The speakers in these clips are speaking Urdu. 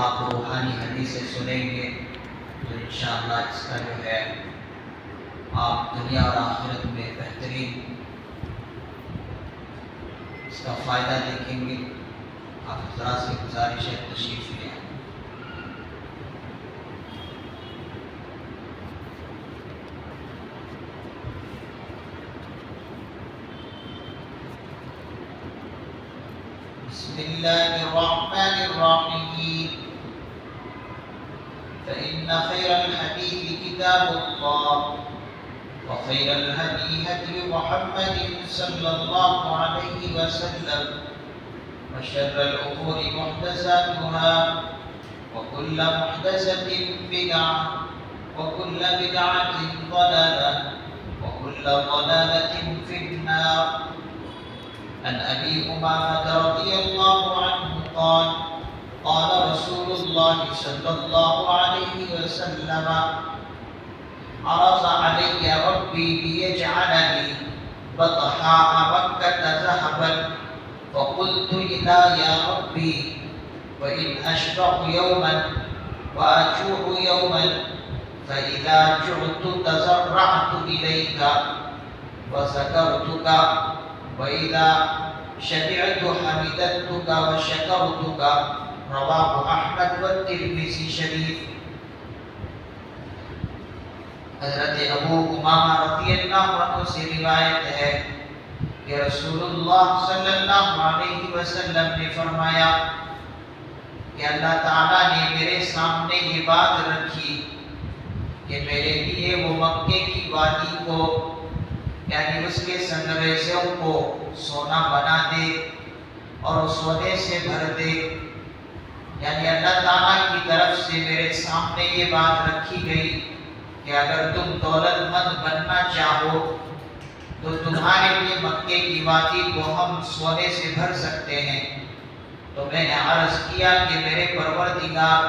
آپ روحانی حدیثیں سنیں گے تو انشاءاللہ اس کا جو ہے آپ دنیا اور آخرت میں بہترین اس کا فائدہ دیکھیں گے۔ آپ حضرات سے گزارش ہے تشریف لیں۔ بسم اللہ الرحمن الرحیم فإن خير الحديث كتاب الله وخير الهدي هدي محمد صلى الله عليه وسلم وشر الأمور محدثاتها وكل محدثة بدعة وكل بدعة ضلالة وكل ضلالة في النار۔ عن أبي أمامة رضي الله عنه قال قال رسول الله صلى الله عليه وسلم عرض علي ربي ليجعلني بطحاء مكة ذهبا فقلت إذا يا ربي وإن أشبع يوما وأجوع يوما فإذا جعت تزرعت إليك وذكرتك وإذا شبعت حمدتك وشكرتك۔ رواہ احمد والترمذی شریف۔ حضرت ابو امامہ رضی اللہ عنہ سے روایت ہے کہ رسول اللہ صلی اللہ علیہ وسلم نے فرمایا کہ اللہ تعالیٰ نے میرے سامنے یہ بات رکھی کہ میرے لیے وہ مکے کی وادی کو یعنی اس کے سنگریزوں کو سونا بنا دے اور سونے سے بھر دے، یعنی اللہ تعالیٰ کی طرف سے میرے سامنے یہ بات رکھی گئی کہ اگر تم دولت مند بننا چاہو تو تمہارے لیے مکے کی وادی کو ہم سونے سے بھر سکتے ہیں۔ تو میں نے عرض کیا کہ میرے پروردگار،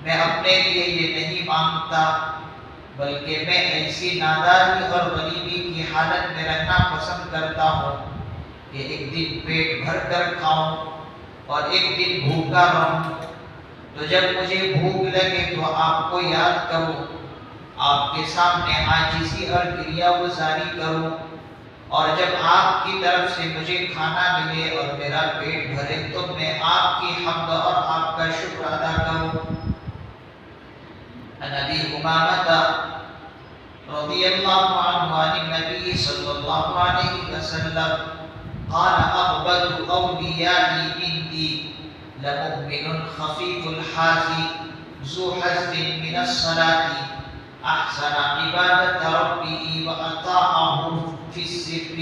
میں اپنے لیے یہ نہیں مانگتا بلکہ میں ایسی ناداری اور غریبی کی حالت میں رہنا پسند کرتا ہوں کہ ایک دن پیٹ بھر کر کھاؤں اور ایک دن بھوکا رہوں۔ تو جب مجھے بھوک لگے تو آپ کو یاد کروں، آپ کے سامنے عاجزی اور کریا گزاری کروں، اور جب آپ کی طرف سے مجھے کھانا ملے اور میرا پیٹ بھرے تو میں آپ کی حمد اور آپ کا شکر ادا کروں۔ نبی امامہ رضی اللہ عنہ عن النبی صلی اللہ علیہ وسلم قال أغبد أوليائي عندي لمؤمن خفيف الحازي ذو حظ من الصلاة أحسن عبادة ربه وأطاعه في السر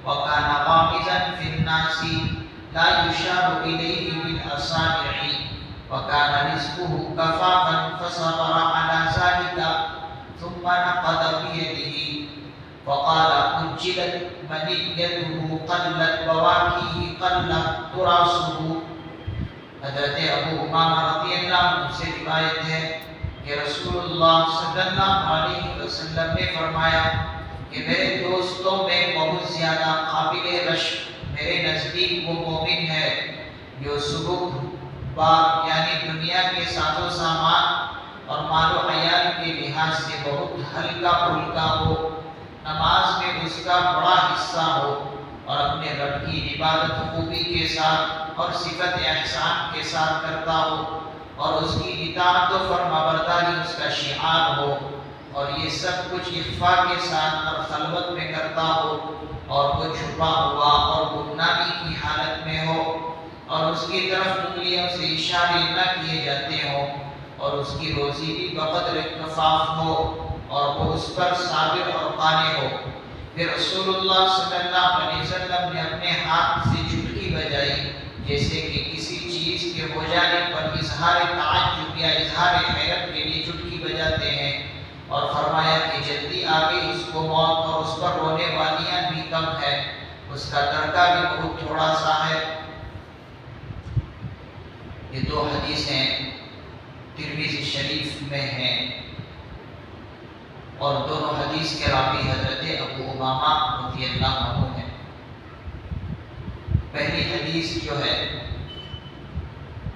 وكان غامزا في الناس لا يشار إليه بالأصابع وكان رزقه كفافا فصبر على ذلك ثم نقض بيده وقال أجلت منيته قلت بواكيه قلت تراسه۔ حضرت ابو امامہ رضی اللہ عنہ سے روایت ہے کہ رسول اللہ صلی اللہ علیہ وسلم نے فرمایا کہ میرے دوستوں میں بہت زیادہ قابل رشک میرے نزدیک وہ مومن ہے جو سبک بار یعنی دنیا کے ساز و سامان اور مال و عیال کے لحاظ سے بہت ہلکا پھلکا ہو، نماز میں اس کا بڑا حصہ ہو اور اپنے رب کی عبادت خوبی کے ساتھ اور صفت احسان کے ساتھ کرتا ہو اور اس کی اطاعت و فرمانبرداری اس کا شعار ہو، اور یہ سب کچھ اخفاء کے ساتھ اور خلوت میں کرتا ہو اور وہ چھپا ہوا اور گمنامی کی حالت میں ہو اور اس کی طرف انگلیوں سے اشارے نہ کیے جاتے ہوں اور اس کی روزی بھی بقدر کفاف ہو اور وہ اس پر صابر اور قانع ہو۔ پھر رسول اللہ صلی اللہ علیہ وسلم نے اپنے ہاتھ سے چٹکی بجائی جیسے کہ کسی چیز کے ہو جانے پر اظہار تعجب یا اظہار حیرت کے لیے چٹکی بجاتے ہیں، اور فرمایا کہ جلدی آگے اس کو موت اور اس پر رونے والیاں بھی کم ہے، اس کا ترکہ بھی بہت تھوڑا سا ہے۔ یہ دو حدیثیں ترمذی شریف میں ہیں اور دونوں حدیث کے راوی حضرت ابو امامہ رضی اللہ عنہ ہیں۔ پہلی حدیث جو ہے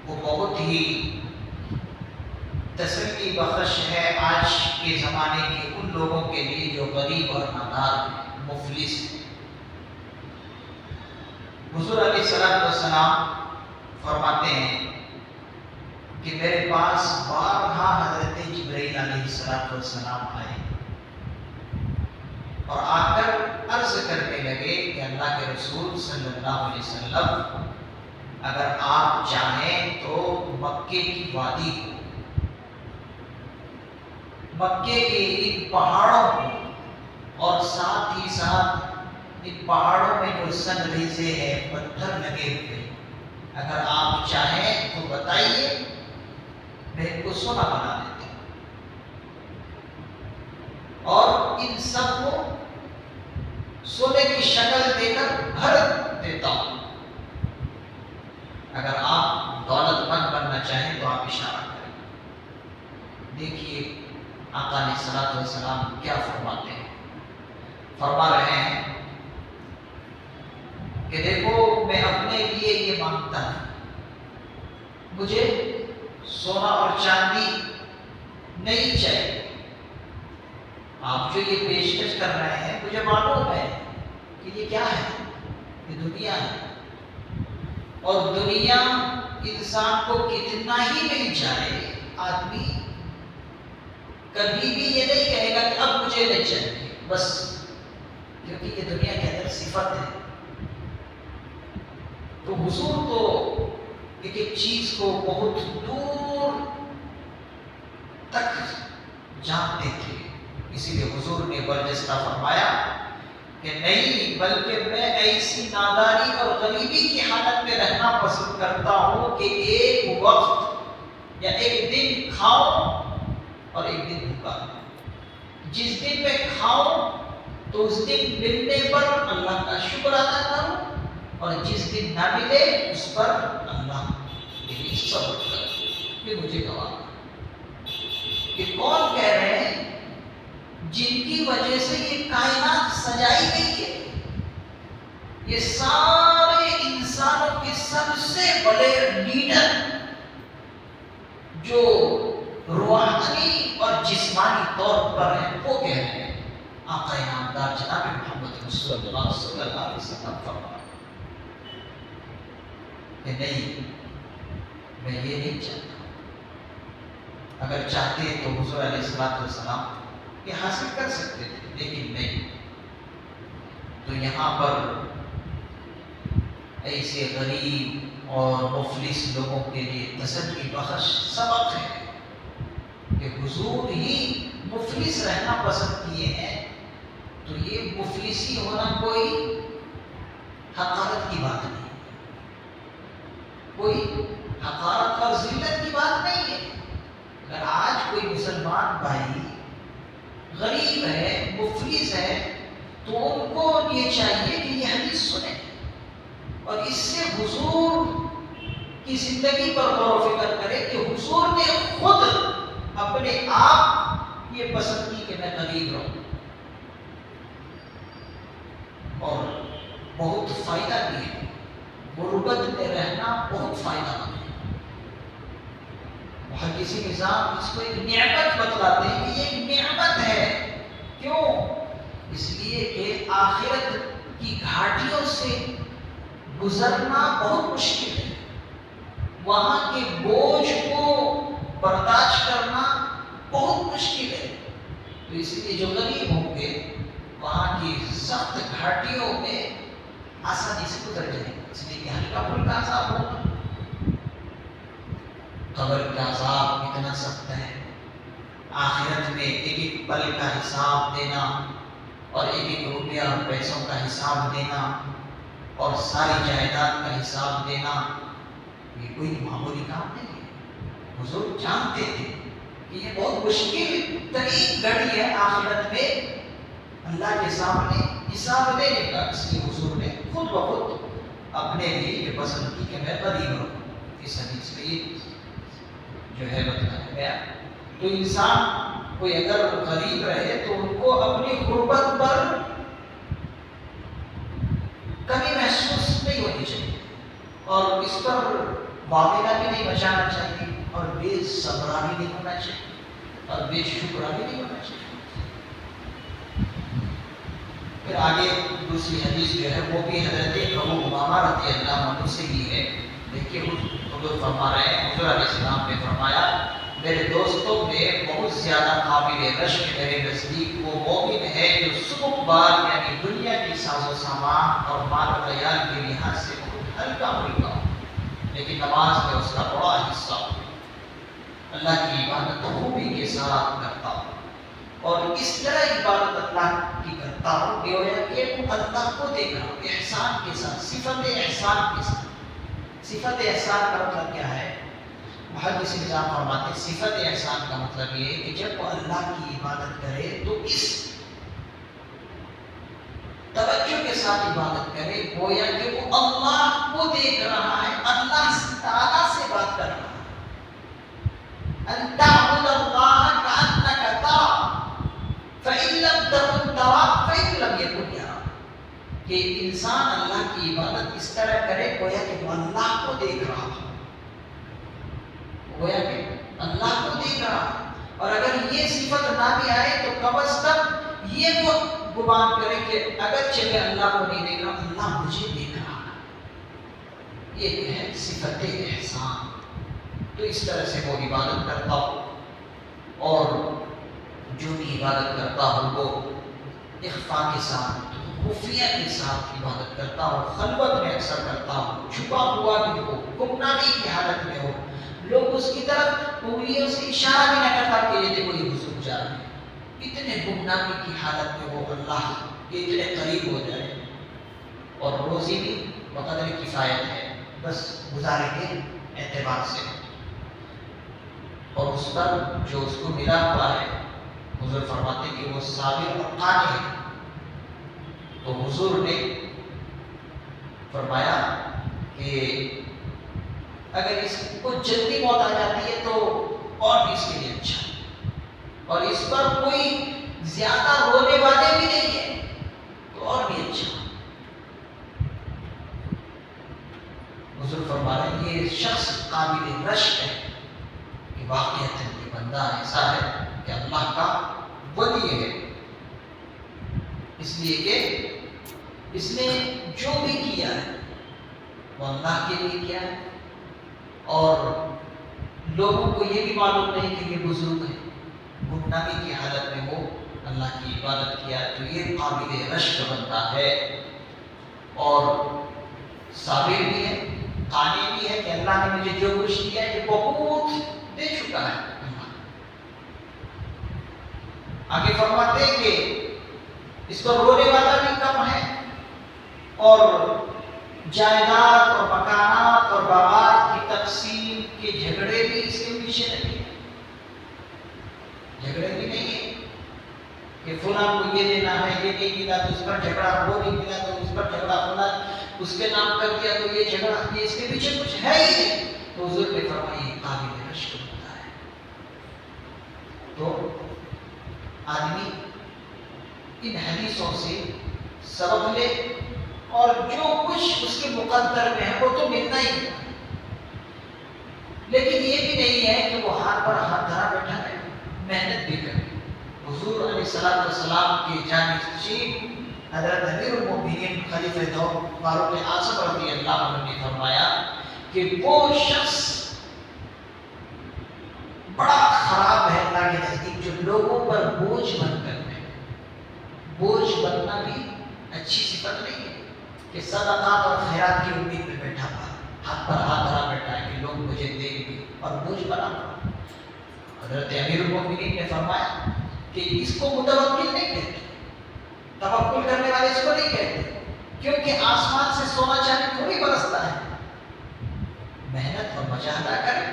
وہ بہت ہی ہی تسلی بخش ہے آج کے زمانے کے ان لوگوں کے لیے جو غریب اور نادار مفلس ہیں۔ حضور علیہ السلام فرماتے ہیں کہ میرے پاس بارہا حضرت جبرائیل علیہ السلام آئے اور آ کر عرض کرنے لگے کہ اللہ کے رسول صلی اللہ علیہ وسلم اگر آپ چاہیں تو مکے کی وادی کو، مکے کے ان پہاڑوں کو اور ساتھ ہی ساتھ ان پہاڑوں میں جو سنگریزے ہیں، پتھر لگے ہوئے، اگر آپ چاہیں تو بتائیے، میں ان کو سونا بنا دیتا ہوں اور ان سب کو سونے کی شکل دے کر بھر دیتا ہوں۔ اگر آپ دولت مند بننا چاہیں تو آپ اشارہ کریں۔ دیکھیے آقا علیہ الصلوۃ والسلام کیا فرماتے ہیں۔ فرما رہے ہیں کہ دیکھو میں اپنے لیے یہ مانگتا ہوں، مجھے سونا اور چاندی نہیں چاہیے۔ آپ جو یہ پیشکش کر رہے ہیں مجھے معلوم ہے کہ یہ کیا ہے، یہ دنیا ہے، اور دنیا انسان کو کتنا ہی مل جائے آدمی کبھی بھی یہ نہیں کہے گا کہ اب مجھے نہیں چاہیے، بس، کیونکہ یہ دنیا کے اندر صفت ہے۔ تو حضور تو ایک ایک چیز کو بہت دور تک جانتے تھے، اسی لیے حضور نے برجستہ فرمایا کہ نہیں، بلکہ میں ایسی ناداری اور غریبی کی حالت میں رہنا پسند کرتا ہوں کہ ایک وقت یا ایک دن کھاؤں اور ایک دن بھوکا۔ جس دن میں کھاؤں تو اس دن ملنے پر اللہ کا شکر ادا کروں، اور جس دن نہ ملے اس پر اللہ میری صبر کرے۔ یہ مجھے گواہ، یہ کون کہہ رہے ہیں؟ جن کی وجہ سے یہ کائنات سجائی گئی ہے، یہ سارے انسانوں کے سب سے بڑے لیڈر جو روحانی اور جسمانی طور پر ہیں، وہ کہہ رہے ہیں۔ آقا نامدار جناب محمد رسول اللہ صلی اللہ علیہ وسلم فرمایا کہ نہیں، میں یہ نہیں چاہتا۔ اگر چاہتے تو حضور علیہ السلام یہ حاصل کر سکتے تھے، لیکن نہیں۔ تو یہاں پر ایسے غریب اور مفلس لوگوں کے لیے تسلی بخش سبق ہے کہ حضور ہی مفلس رہنا پسند کیے ہیں، تو یہ مفلسی ہونا کوئی حقارت کی بات نہیں، کوئی حقارت اور ذلت کی بات نہیں ہے۔ اگر آج کوئی مسلمان بھائی غریب ہے، مفلس ہے، تو ان کو یہ چاہیے کہ یہ حدیث سنیں اور اس سے حضور کی زندگی پر غور و فکر کرے کہ حضور نے خود اپنے آپ یہ پسند کی کہ میں غریب رہوں، اور بہت فائدہ بھی ہے، غربت میں رہنا بہت فائدہ مند ہے۔ محدثی نظام اس کو ایک نعمت بتلاتے ہیں کہ یہ ایک نعمت ہے۔ کیوں؟ اس لیے کہ آخرت کی گھاٹیوں سے گزرنا بہت مشکل ہے، وہاں کے بوجھ کو برداشت کرنا بہت مشکل ہے۔ تو اس لیے جو غریب ہوں گے وہاں کی سخت گھاٹیوں میں آسانی سے گزر جائیں گے، اس لیے کہ ہلکا پھلکا عذاب ہوگا۔ قبر کا عذاب اتنا سخت ہے، آخرت میں ایک ایک پل کا حساب دینا اور ایک ایک روپیہ پیسوں کا حساب دینا اور ساری جائیداد کا حساب دینا، یہ کوئی معمولی کام نہیں ہے۔ حضور جانتے تھے کہ یہ بہت مشکل ترین گھڑی ہے آخرت میں اللہ کے سامنے حساب دینے کا، اس لیے حضور نے خود بخود اپنے لیے یہ پسند کی کہ میں غریب رہوں۔ اس حدیث میں یہ جو ہے بتایا گیا۔ تو انسان کوئی اگر غریب رہے تو ان کو اپنی غربت پر کمی محسوس نہیں ہونی چاہیے، اور اس پر واویلا بھی نہیں بچانا چاہیے اور بے صبرا بھی نہیں ہونا چاہیے اور بے شکرا بھی نہیں ہونا چاہیے۔ پھر آگے دوسری حدیث جو ہے وہ بھی حضرت ابو امامہ رضی اللہ عنہ سے ہی ہے۔ دیکھیے حضور فرما رہے ہیں، حضور علیہ السلام نے فرمایا میرے دوستوں میں بہت زیادہ قابل رشک میرے نزدیک وہ مومن ہے جو سبک بار یعنی دنیا کی ساز و سامان اور مال و عیال کے لحاظ سے بہت ہلکا پھلکا ہو، لیکن نماز میں اس کا بڑا حصہ ہو، اللہ کی عبادت خوبی کے ساتھ کرتا ہو اور اس طرح عبادت اللہ کی کرتا ہو کہ وہ اللہ کو دیکھ رہا ہو، احسان کے ساتھ، صفت احسان کے ساتھ۔ صفت احسان کا مطلب کیا ہے؟ محدث نظام فرماتے ہیں صفت احسان کا مطلب یہ ہے کہ جب وہ اللہ کی عبادت کرے تو اس توجہ کے ساتھ عبادت کرے گویا کہ وہ اللہ کو دیکھ رہا ہے، اللہ تعالیٰ سے بات کر رہا ہے۔ ان تعبد اللہ کأنک تراه فإن لم تكن تراه فإن لم يكن يراك، کہ انسان اللہ کی عبادت اس طرح کرے گویا کہ وہ اللہ کو دیکھ رہا ہے، گویا کہ اللہ کو دیکھ رہا ہے۔ اور اگر یہ صفت نہ بھی آئے تو کم از کم یہ وہ گمان کرے کہ اگرچہ میں اللہ کو نہیں دیکھ رہا، اللہ مجھے دیکھ رہا ہے۔ یہ ہے صفت احسان۔ تو اس طرح سے وہ عبادت کرتا ہو اور جو بھی عبادت کرتا ہو وہ اخفاء کے ساتھ، خفیہ کے ساتھ عبادت کرتا ہو، خلوت میں اکثر کرتا ہو، چھپا ہوا بھی ہو، گمنامی کی حالت میں ہو، لوگ اس کی طرف انگلیوں سے اشارہ بھی نہ کرتا کہ یہ دیکھو یہ حضور جا رہے ہیں، اتنے گمنامی کی حالت میں وہ اللہ کے اتنے قریب ہو جائے۔ اور روزی بھی بقدر کفایت ہے، بس گزارے کے اعتبار سے، اور اس پر جو اس کو ملا ہوا ہے حضور فرماتے کہ وہ صابر اور قانی ہے۔ تو حضور نے فرمایا کہ اگر اس کو جلدی موت آ جاتی ہے تو اور بھی اس کے لیے اچھا ہے، اور اس پر کوئی زیادہ رونے والے بھی نہیں ہیں تو اور بھی اچھا۔ حضور فرما رہے ہیں یہ شخص قابل رشک ہے کہ واقعتاً یہ بندہ ایسا ہے کہ اللہ کا ولی ہے، اس لیے کہ اس نے جو بھی کیا ہے وہ اللہ کے لیے کیا ہے، اور لوگوں کو یہ بھی معلوم نہیں کہ یہ بزرگ ہے، گمنامی کی حالت میں وہ اللہ کی عبادت کیا ہے، تو یہ قابل رشک بنتا ہے اور صابر بھی ہے، قانی بھی ہے کہ اللہ نے مجھے جو کچھ دیا ہے یہ بہت دے چکا ہے۔ آگے فرماتے ہیں کہ اس پر رونے والا بھی کم ہے، اور جائیداد اور مکانات اور باغات کی تقسیم کے جھگڑے بھی اس کے پیچھے نہیں ہیں، جھگڑے بھی نہیں ہیں کہ فلاں کو یہ دینا ہے، یہ نہیں ملا تو اس پر جھگڑا، وہ نہیں ملا تو اس پر جھگڑا، فلاں اس کے نام کر دیا تو یہ جھگڑا، یہ اس کے پیچھے کچھ ہے ہی نہیں۔ تو حضور نے فرمایا یہ قابل رشک ہوتا ہے۔ تو آدمی ان حدیثوں سے سبق لے اور جو کچھ اس کے مقدر میں ہے وہ تو ملنا ہی ہے، لیکن یہ بھی نہیں ہے کہ وہ ہاتھ پر ہاتھ دھرا بیٹھا ہے، محنت بھی کرے۔ حضور علیہ السلام کی جانشین حضرت امیر المؤمنین خلیفہ دور فاروق اعظم رضی اللہ عنہ نے فرمایا کہ وہ شخص بڑا خراب ہے اللہ کے نزدیک جو لوگوں پر بوجھ بن کر ہے۔ بوجھ بننا بھی اچھی صفت نہیں ہے کہ صدقات اور خیرات کی امید میں بیٹھا ہوا، ہاتھ پر ہاتھ دھرا بیٹھا ہے کہ لوگ مجھے دیں گے اور بوجھ بنا ہوا۔ حضرت امیر المؤمنین نے فرمایا کہ اس کو متوکل نہیں کہتے، توکل کرنے والے اس کو نہیں کہتے، کیونکہ آسمان سے سونا چاندی تھوڑی برستا ہے، محنت اور مجاہدہ کرے،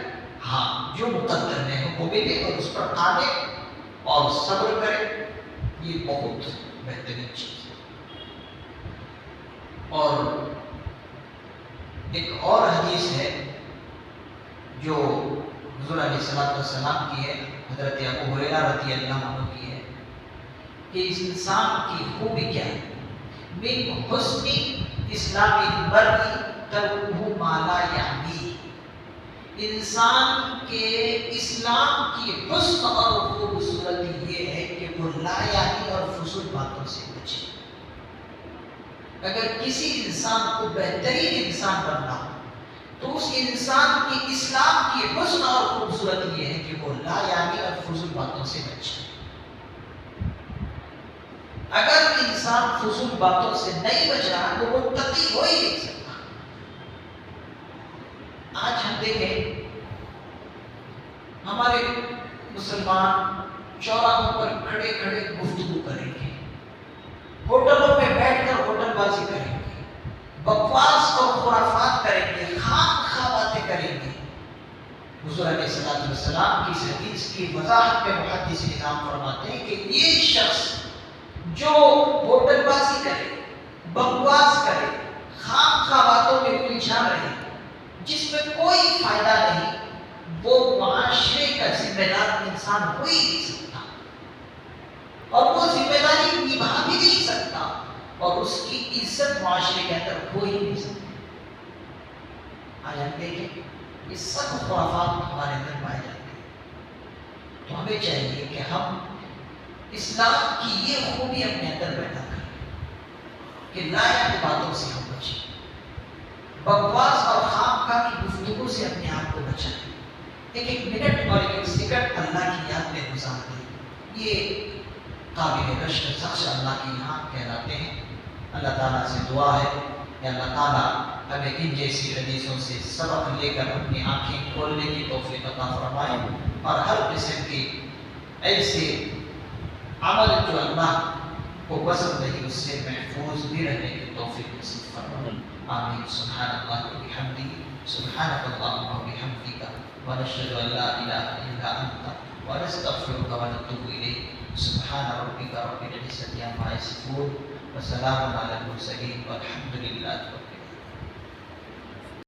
ہاں جو مقدر میں ہو وہ ملے اور اس پر آنے اور صبر کرے، یہ بہت بہترین چیز ہے۔ اور ایک اور حدیث ہے جو حضور علیہ السلام کی ہے، حضرت ابو ہریرہ رضی اللہ عنہ کی ہے کہ اس انسان کی خوبی کیا ہے، من حسن اسلام المرء ترکہ ما لا یعنی، انسان کے اسلام کی حسن اور خوبصورتی یہ ہے کہ وہ لا یعنی اور فضول باتوں سے بچے. اگر کسی انسان کو بہترین انسان بننا ہو تو اس انسان کی اسلام کی حسن اور خوبصورتی یہ ہے کہ وہ لا یعنی اور فضول باتوں سے بچے. اگر انسان فضول باتوں سے نہیں بچ رہا تو وہ متقی ہو ہی نہیں سکتا. آج ہم دیکھیں ہمارے مسلمان چوراہوں پر کھڑے کھڑے گفتگو کریں گے، ہوٹلوں میں بیٹھ کر ہوٹل بازی کریں گے، بکواس اور خرافات کریں گے، خام خواہ باتیں کریں گے. حضور علیہ الصلوۃ والسلام کی اس حدیث کی وضاحت میں محدث نظام فرماتے ہیں کہ یہ شخص جو ہوٹل بازی کرے، بکواس کرے، خام خواہ باتوں میں الجھا رہے، جس میں کوئی فائدہ نہیں، وہ معاشرے کا ذمہ دار انسان ہو ہی نہیں سکتا اور وہ ذمہ داری نبھا بھی نہیں سکتا اور اس کی عزت معاشرے کے اندر ہو ہی نہیں سکتی. آج ہم دیکھیں یہ سب خرافات ہمارے اندر پائے جاتے ہیں. تو ہمیں چاہیے کہ ہم اسلام کی یہ خوبی اپنے اندر پیدا کریں کہ لائق باتوں سے ہم بچیں، بکواس اور خام خواہ کی گفتگو سے اپنے آپ کو بچائیں، ایک منٹ اور ایک سیکنڈ اللہ کی یاد میں گزار دیں. یہ قابل رشک شخص اللہ کی یہاں کہلاتے ہیں. اللہ تعالیٰ سے دعا ہے کہ اللہ تعالیٰ ہمیں ان جیسی حدیثوں سے سبق لے کر اپنی آنکھیں کھولنے کی توفیق عطا فرمائے اور ہر قسم کے ایسے عمل جو اللہ کو پسند نہیں اس سے محفوظ بھی رہنے کی توفیق نصیب فرمائے. آمین. سبحان اللہ و بحمدہ، سبحانک اللہم و بحمدک، ونشہد ان لا الہ الا انت ونستغفرک ونتوب الیک. سبحان ربک رب العزة عما یصفون وسلام علی المرسلین والحمد للہ رب العالمین.